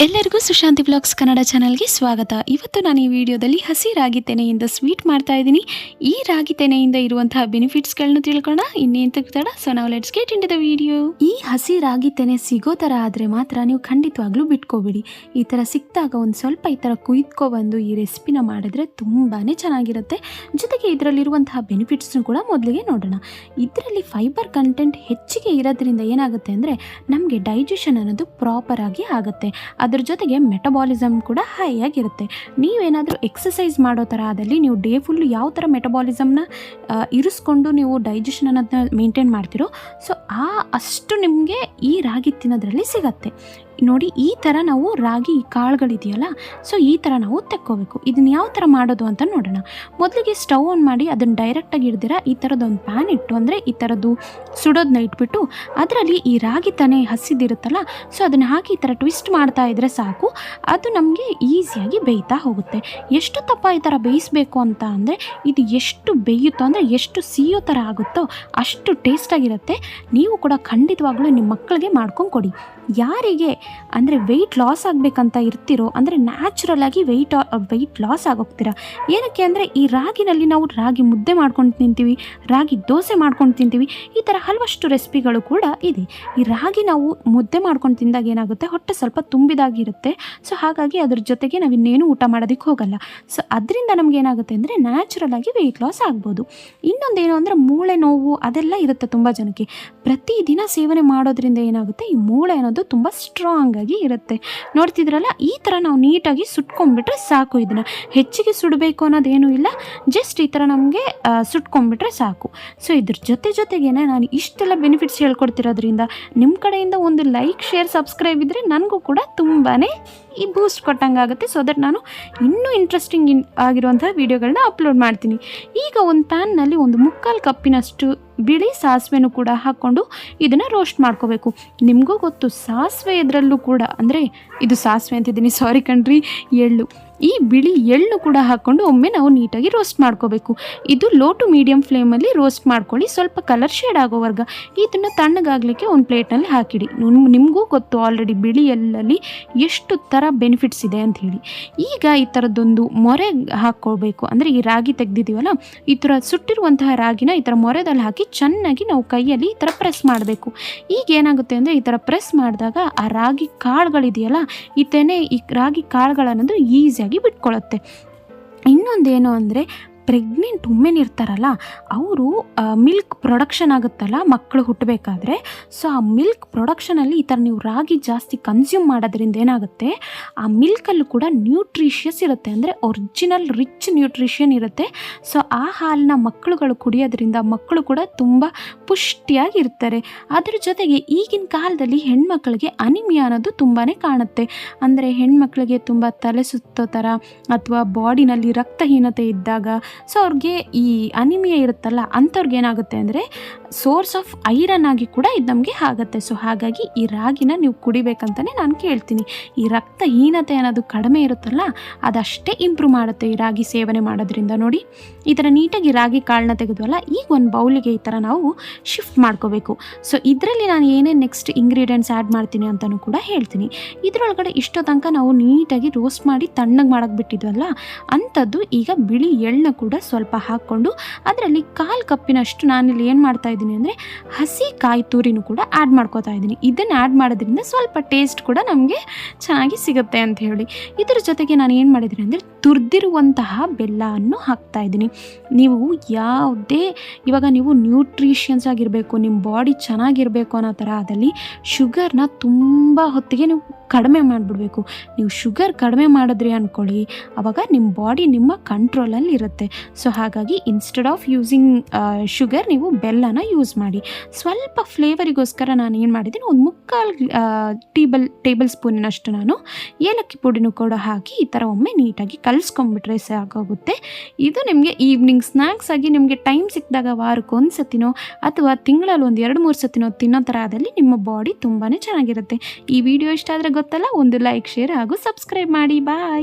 ಎಲ್ಲರಿಗೂ ಸುಶಾಂತಿ ಬ್ಲಾಗ್ಸ್ ಕನ್ನಡ ಚಾನಲ್ಗೆ ಸ್ವಾಗತ. ಇವತ್ತು ನಾನು ಈ ವಿಡಿಯೋದಲ್ಲಿ ಹಸಿ ರಾಗಿ ತೆನೆಯಿಂದ ಸ್ವೀಟ್ ಮಾಡ್ತಾ ಇದ್ದೀನಿ. ಈ ರಾಗಿ ತೆನೆಯಿಂದ ಇರುವಂತಹ ಬೆನಿಫಿಟ್ಸ್ಗಳನ್ನು ತಿಳ್ಕೊಳ್ಳೋಣ. ಇನ್ನೇನು ತಡ. ಸೊ ನಾವು let's get into the video. ಈ ಹಸಿ ರಾಗಿ ತೆನೆ ಸಿಗೋ ಥರ ಆದರೆ ಮಾತ್ರ ನೀವು ಖಂಡಿತವಾಗ್ಲೂ ಬಿಟ್ಕೋಬೇಡಿ. ಈ ಥರ ಸಿಕ್ಕಿದಾಗ ಒಂದು ಸ್ವಲ್ಪ ಈ ಥರ ಕುಯ್ದುಕೊಬಂದು ಈ ರೆಸಿಪಿನ ಮಾಡಿದ್ರೆ ತುಂಬಾ ಚೆನ್ನಾಗಿರುತ್ತೆ. ಜೊತೆಗೆ ಇದರಲ್ಲಿರುವಂತಹ ಬೆನಿಫಿಟ್ಸ್ನು ಕೂಡ ಮೊದಲಿಗೆ ನೋಡೋಣ. ಇದರಲ್ಲಿ ಫೈಬರ್ ಕಂಟೆಂಟ್ ಹೆಚ್ಚಿಗೆ ಇರೋದ್ರಿಂದ ಏನಾಗುತ್ತೆ ಅಂದರೆ ನಮಗೆ ಡೈಜೆಷನ್ ಅನ್ನೋದು ಪ್ರಾಪರ್ ಆಗಿ ಆಗುತ್ತೆ. ಅದ್ರ ಜೊತೆಗೆ ಮೆಟಬಾಲಿಸಮ್ ಕೂಡ ಹೈ ಆಗಿರುತ್ತೆ. ನೀವೇನಾದರೂ ಎಕ್ಸಸೈಸ್ ಮಾಡೋ ಥರ ಆದಲ್ಲಿ ನೀವು ಡೇ ಫುಲ್ ಯಾವ ಥರ ಮೆಟಬಾಲಿಸಮ್ನ ಇರಿಸ್ಕೊಂಡು ನೀವು ಡೈಜೆಷನ್ ಅನ್ನೋದನ್ನ ಮೇಂಟೈನ್ ಮಾಡ್ತೀರೋ ಸೊ ಅಷ್ಟು ನಿಮಗೆ ಈ ರಾಗಿ ತಿನ್ನೋದ್ರಲ್ಲಿ ಸಿಗತ್ತೆ. ನೋಡಿ, ಈ ಥರ ನಾವು ರಾಗಿ ಕಾಳುಗಳಿದೆಯಲ್ಲ ಸೊ ಈ ಥರ ನಾವು ತೆಕ್ಕೋಬೇಕು. ಇದನ್ನ ಯಾವ ಥರ ಮಾಡೋದು ಅಂತ ನೋಡೋಣ. ಮೊದಲಿಗೆ ಸ್ಟವ್ ಆನ್ ಮಾಡಿ ಅದನ್ನು ಡೈರೆಕ್ಟಾಗಿ ಹಿಡ್ದಿರ ಈ ಥರದೊಂದು ಪ್ಯಾನ್ ಇಟ್ಟು, ಅಂದರೆ ಈ ಥರದ್ದು ಸುಡೋದನ್ನ ಇಟ್ಬಿಟ್ಟು ಅದರಲ್ಲಿ ಈ ರಾಗಿ ತಾನೇ ಹಸಿದಿರುತ್ತಲ್ಲ ಸೊ ಅದನ್ನು ಹಾಕಿ ಈ ಥರ ಟ್ವಿಸ್ಟ್ ಮಾಡ್ತಾ ಇದ್ದರೆ ಸಾಕು. ಅದು ನಮಗೆ ಈಸಿಯಾಗಿ ಬೇಯ್ತಾ ಹೋಗುತ್ತೆ. ಎಷ್ಟು ತಪ್ಪ ಈ ಥರ ಬೇಯಿಸಬೇಕು ಅಂತ ಅಂದರೆ ಇದು ಎಷ್ಟು ಬೇಯುತ್ತೋ ಅಂದರೆ ಎಷ್ಟು ಸಿಯೋ ಥರ ಆಗುತ್ತೋ ಅಷ್ಟು ಟೇಸ್ಟಾಗಿರುತ್ತೆ. ನೀವು ಕೂಡ ಖಂಡಿತವಾಗ್ಲೂ ನಿಮ್ಮ ಮಕ್ಕಳಿಗೆ ಮಾಡ್ಕೊಂಡು ಕೊಡಿ. ಯಾರಿಗೆ ಅಂದರೆ ವೆಯ್ಟ್ ಲಾಸ್ ಆಗಬೇಕಂತ ಇರ್ತಿರೋ, ಅಂದರೆ ನ್ಯಾಚುರಲ್ ಆಗಿ ವೆಯ್ಟ್ ಲಾಸ್ ಆಗೋಗ್ತೀರಾ. ಏನಕ್ಕೆ ಅಂದರೆ ಈ ರಾಗಿನಲ್ಲಿ ನಾವು ರಾಗಿ ಮುದ್ದೆ ಮಾಡ್ಕೊಂಡು ತಿಂತೀವಿ, ರಾಗಿ ದೋಸೆ ಮಾಡ್ಕೊಂಡು ತಿಂತೀವಿ, ಈ ಥರ ಹಲವಷ್ಟು ರೆಸಿಪಿಗಳು ಕೂಡ ಇದೆ. ಈ ರಾಗಿ ನಾವು ಮುದ್ದೆ ಮಾಡ್ಕೊಂಡು ತಿಂದಾಗ ಏನಾಗುತ್ತೆ, ಹೊಟ್ಟೆ ಸ್ವಲ್ಪ ತುಂಬಿದಾಗಿರುತ್ತೆ. ಸೊ ಹಾಗಾಗಿ ಅದ್ರ ಜೊತೆಗೆ ನಾವು ಇನ್ನೇನು ಊಟ ಮಾಡೋದಕ್ಕೆ ಹೋಗಲ್ಲ. ಸೊ ಅದರಿಂದ ನಮ್ಗೆ ಏನಾಗುತ್ತೆ ಅಂದರೆ ನ್ಯಾಚುರಲ್ ಆಗಿ ವೆಯ್ಟ್ ಲಾಸ್ ಆಗ್ಬೋದು. ಇನ್ನೊಂದೇನು ಅಂದರೆ ಮೂಳೆ ನೋವು ಅದೆಲ್ಲ ಇರುತ್ತೆ ತುಂಬ ಜನಕ್ಕೆ. ಪ್ರತಿದಿನ ಸೇವನೆ ಮಾಡೋದ್ರಿಂದ ಏನಾಗುತ್ತೆ, ಈ ಮೂಳೆ ಅನ್ನೋದು ತುಂಬ ಸ್ಟ್ರಾಂಗ್ ಆಗಿ ಇರುತ್ತೆ. ನೋಡ್ತಿದ್ರಲ್ಲ, ಈ ಥರ ನಾವು ನೀಟಾಗಿ ಸುಟ್ಕೊಂಡ್ಬಿಟ್ರೆ ಸಾಕು. ಇದನ್ನು ಹೆಚ್ಚಿಗೆ ಸುಡಬೇಕು ಅನ್ನೋದೇನೂ ಇಲ್ಲ, ಜಸ್ಟ್ ಈ ಥರ ನಮಗೆ ಸುಟ್ಕೊಂಡ್ಬಿಟ್ರೆ ಸಾಕು. ಸೊ ಇದ್ರ ಜೊತೆಗೇನೆ ನಾನು ಇಷ್ಟೆಲ್ಲ ಬೆನಿಫಿಟ್ಸ್ ಹೇಳ್ಕೊಡ್ತಿರೋದ್ರಿಂದ ನಿಮ್ಮ ಕಡೆಯಿಂದ ಒಂದು ಲೈಕ್, ಶೇರ್, ಸಬ್ಸ್ಕ್ರೈಬ್ ಇದ್ದರೆ ನನಗೂ ಕೂಡ ತುಂಬಾ ಈ ಬೂಸ್ಟ್ ಕೊಟ್ಟಂಗಾಗುತ್ತೆ. ಸೊ ದಟ್ ನಾನು ಇನ್ನೂ ಇಂಟ್ರೆಸ್ಟಿಂಗ್ ಆಗಿರುವಂಥ ವೀಡಿಯೋಗಳನ್ನ ಅಪ್ಲೋಡ್ ಮಾಡ್ತೀನಿ. ಈಗ ಒಂದು ಪ್ಯಾನ್ನಲ್ಲಿ ಒಂದು 3/4 ಕಪ್ಪಿನಷ್ಟು ಬಿಳಿ ಸಾಸಿವೆನೂ ಕೂಡ ಹಾಕ್ಕೊಂಡು ಇದನ್ನು ರೋಸ್ಟ್ ಮಾಡ್ಕೋಬೇಕು. ನಿಮಗೂ ಗೊತ್ತು ಸಾಸಿವೆ ಇದರಲ್ಲೂ ಕೂಡ, ಅಂದರೆ ಇದು ಸಾಸಿವೆ ಅಂತಿದ್ದೀನಿ, ಸಾರಿ ಕಣ್ರಿ, ಎಳ್ಳು. ಈ ಬಿಳಿ ಎಳ್ಳು ಕೂಡ ಹಾಕ್ಕೊಂಡು ಒಮ್ಮೆ ನಾವು ನೀಟಾಗಿ ರೋಸ್ಟ್ ಮಾಡ್ಕೋಬೇಕು. ಇದು ಲೋ ಟು ಮೀಡಿಯಮ್ ಫ್ಲೇಮಲ್ಲಿ ರೋಸ್ಟ್ ಮಾಡ್ಕೊಳ್ಳಿ, ಸ್ವಲ್ಪ ಕಲರ್ ಶೇಡ್ ಆಗೋವರೆಗೆ. ಇದನ್ನು ತಣ್ಣಗಾಗಲಿಕ್ಕೆ ಒಂದು ಪ್ಲೇಟ್ನಲ್ಲಿ ಹಾಕಿಡಿ. ನಿಮಗೂ ಗೊತ್ತು ಆಲ್ರೆಡಿ ಬಿಳಿ ಎಳ್ಳಲ್ಲಿ ಎಷ್ಟು ಥರ ಬೆನಿಫಿಟ್ಸ್ ಇದೆ ಅಂತ ಹೇಳಿ. ಈಗ ಈ ಥರದ್ದೊಂದು ಮೊರೆ ಹಾಕ್ಕೊಳ್ಬೇಕು. ಅಂದರೆ ಈ ರಾಗಿ ತೆಗೆದಿದ್ದೀವಲ್ಲ, ಈ ಥರ ಸುಟ್ಟಿರುವಂತಹ ರಾಗಿನ ಈ ಥರ ಮೊರೆದಲ್ಲಿ ಹಾಕಿ ಚೆನ್ನಾಗಿ ನಾವು ಕೈಯಲ್ಲಿ ಈ ಥರ ಪ್ರೆಸ್ ಮಾಡಬೇಕು. ಈಗ ಏನಾಗುತ್ತೆ ಅಂದರೆ ಈ ಥರ ಪ್ರೆಸ್ ಮಾಡಿದಾಗ ಆ ರಾಗಿ ಕಾಳುಗಳಿದೆಯಲ್ಲ, ಈ ರಾಗಿ ಕಾಳುಗಳನ್ನೋದು ಈಸಿಯಾಗಿ ಬಿಟ್ಕೊಳ್ಳುತ್ತೆ. ಇನ್ನೊಂದೇನು ಅಂದರೆ ಪ್ರೆಗ್ನೆಂಟ್ ವುಮೆನ್ ಇರ್ತಾರಲ್ಲ, ಅವರು ಮಿಲ್ಕ್ ಪ್ರೊಡಕ್ಷನ್ ಆಗುತ್ತಲ್ಲ ಮಕ್ಕಳು ಹುಟ್ಟಬೇಕಾದ್ರೆ, ಸೊ ಆ ಮಿಲ್ಕ್ ಪ್ರೊಡಕ್ಷನಲ್ಲಿ ಈ ಥರ ನೀವು ರಾಗಿ ಜಾಸ್ತಿ ಕನ್ಸ್ಯೂಮ್ ಮಾಡೋದ್ರಿಂದ ಏನಾಗುತ್ತೆ, ಆ ಮಿಲ್ಕಲ್ಲೂ ಕೂಡ ನ್ಯೂಟ್ರಿಷಿಯಸ್ ಇರುತ್ತೆ, ಅಂದರೆ ಒರಿಜಿನಲ್ ರಿಚ್ ನ್ಯೂಟ್ರಿಷನ್ ಇರುತ್ತೆ. ಸೊ ಆ ಹಾಲನ್ನ ಮಕ್ಕಳುಗಳು ಕುಡಿಯೋದ್ರಿಂದ ಮಕ್ಕಳು ಕೂಡ ತುಂಬ ಪುಷ್ಟಿಯಾಗಿರ್ತಾರೆ. ಅದ್ರ ಜೊತೆಗೆ ಈಗಿನ ಕಾಲದಲ್ಲಿ ಹೆಣ್ಮಕ್ಳಿಗೆ ಅನಿಮಿಯಾ ಅನ್ನೋದು ತುಂಬಾ ಕಾಣುತ್ತೆ. ಅಂದರೆ ಹೆಣ್ಮಕ್ಳಿಗೆ ತುಂಬ ತಲೆ ಸುತ್ತೋ ಥರ ಅಥವಾ ಬಾಡಿನಲ್ಲಿ ರಕ್ತಹೀನತೆ ಇದ್ದಾಗ ಸೊ ಅವ್ರಿಗೆ ಈ ಅನಿಮಿಯಾ ಇರುತ್ತಲ್ಲ, ಅಂಥವ್ರಿಗೆ ಏನಾಗುತ್ತೆ ಅಂದರೆ ಸೋರ್ಸ್ ಆಫ್ ಐರನ್ ಆಗಿ ಕೂಡ ಇದು ನಮಗೆ ಆಗುತ್ತೆ. ಸೊ ಹಾಗಾಗಿ ಈ ರಾಗಿನ ನೀವು ಕುಡಿಬೇಕಂತಲೇ ನಾನು ಕೇಳ್ತೀನಿ. ಈ ರಕ್ತಹೀನತೆ ಅನ್ನೋದು ಕಡಿಮೆ ಇರುತ್ತಲ್ಲ, ಅದಷ್ಟೇ ಇಂಪ್ರೂವ್ ಮಾಡುತ್ತೆ ಈ ರಾಗಿ ಸೇವನೆ ಮಾಡೋದ್ರಿಂದ. ನೋಡಿ, ಈ ಥರ ನೀಟಾಗಿ ರಾಗಿ ಕಾಳನ್ನ ತೆಗೆದ್ವಲ್ಲ, ಈಗ ಒಂದು ಬೌಲಿಗೆ ಈ ಥರ ನಾವು ಶಿಫ್ಟ್ ಮಾಡ್ಕೋಬೇಕು. ಸೊ ಇದರಲ್ಲಿ ನಾನು ಏನೇನು ನೆಕ್ಸ್ಟ್ ಇಂಗ್ರೀಡಿಯೆಂಟ್ಸ್ ಆ್ಯಡ್ ಮಾಡ್ತೀನಿ ಅಂತಲೂ ಕೂಡ ಹೇಳ್ತೀನಿ. ಇದರೊಳಗಡೆ ಇಷ್ಟೋ ತನಕ ನಾವು ನೀಟಾಗಿ ರೋಸ್ಟ್ ಮಾಡಿ ತಣ್ಣಗೆ ಮಾಡೋಕ್ಕೆ ಬಿಟ್ಟಿದ್ವಲ್ಲ, ಅಂಥದ್ದು ಈಗ ಬಿಳಿ ಎಳ್ಳನ್ನ ಕೂಡ ಸ್ವಲ್ಪ ಹಾಕ್ಕೊಂಡು ಅದರಲ್ಲಿ 1/4 ಕಪ್ಪಿನಷ್ಟು ನಾನಿಲ್ಲಿ ಏನು ಮಾಡ್ತಾ ಇದ್ದೀನಿ ಅಂದರೆ ಹಸಿ ಕಾಯಿ ತುರಿನೂ ಕೂಡ ಆ್ಯಡ್ ಮಾಡ್ಕೋತಾ ಇದ್ದೀನಿ. ಇದನ್ನು ಆ್ಯಡ್ ಮಾಡೋದ್ರಿಂದ ಸ್ವಲ್ಪ ಟೇಸ್ಟ್ ಕೂಡ ನಮಗೆ ಚೆನ್ನಾಗಿ ಸಿಗುತ್ತೆ ಅಂತ ಹೇಳಿ. ಇದರ ಜೊತೆಗೆ ನಾನು ಏನು ಮಾಡಿದ್ದೀನಿ ಅಂದರೆ ತುರಿದಿರುವಂತಹ ಬೆಲ್ಲವನ್ನು ಹಾಕ್ತಾ ಇದ್ದೀನಿ. ನೀವು ಯಾವುದೇ ಇವಾಗ ನೀವು ನ್ಯೂಟ್ರಿಷಿಯನ್ಸ್ ಆಗಿರಬೇಕು, ನಿಮ್ಮ ಬಾಡಿ ಚೆನ್ನಾಗಿರಬೇಕು ಅನ್ನೋ ಥರ ಆದಲ್ಲಿ ಶುಗರ್ನ ತುಂಬ ಹೊತ್ತಿಗೆ ನೀವು ಕಡಿಮೆ ಮಾಡಿಬಿಡ್ಬೇಕು. ನೀವು ಶುಗರ್ ಕಡಿಮೆ ಮಾಡಿದ್ರಿ ಅಂದ್ಕೊಳ್ಳಿ, ಆವಾಗ ನಿಮ್ಮ ಬಾಡಿ ನಿಮ್ಮ ಕಂಟ್ರೋಲಲ್ಲಿ ಇರುತ್ತೆ. ಸೊ ಹಾಗಾಗಿ ಇನ್ಸ್ಟೆಡ್ ಆಫ್ ಯೂಸಿಂಗ್ ಶುಗರ್ ನೀವು ಬೆಲ್ಲನ ಯೂಸ್ ಮಾಡಿ. ಸ್ವಲ್ಪ ಫ್ಲೇವರಿಗೋಸ್ಕರ ನಾನು ಏನು ಮಾಡಿದ್ದೀನಿ, ಒಂದು 3/4 ಟೇಬಲ್ ಸ್ಪೂನಿನಷ್ಟು ನಾನು ಏಲಕ್ಕಿ ಪುಡಿನೂ ಕೂಡ ಹಾಕಿ ಈ ಥರ ಒಮ್ಮೆ ನೀಟಾಗಿ ಕಲಿಸ್ಕೊಂಡ್ಬಿಟ್ರೆ ಸಾಕಾಗುತ್ತೆ. ಇದು ನಿಮಗೆ ಈವ್ನಿಂಗ್ ಸ್ನ್ಯಾಕ್ಸ್ ಆಗಿ ನಿಮಗೆ ಟೈಮ್ ಸಿಕ್ಕಿದಾಗ ವಾರಕ್ಕೆ ಒಂದು ಸತಿನೋ ಅಥವಾ ತಿಂಗಳಲ್ಲಿ ಒಂದು 2-3 ಸತಿನೋ ತಿನ್ನೋ ಥರ ಆದಲ್ಲಿ ನಿಮ್ಮ ಬಾಡಿ ತುಂಬಾ ಚೆನ್ನಾಗಿರುತ್ತೆ. ಈ ವಿಡಿಯೋ ಇಷ್ಟ ಆದರೆ ಗೊತ್ತಲ್ಲ, ಒಂದು ಲೈಕ್, ಶೇರ್ ಹಾಗೂ ಸಬ್ಸ್ಕ್ರೈಬ್ ಮಾಡಿ. ಬಾಯ್.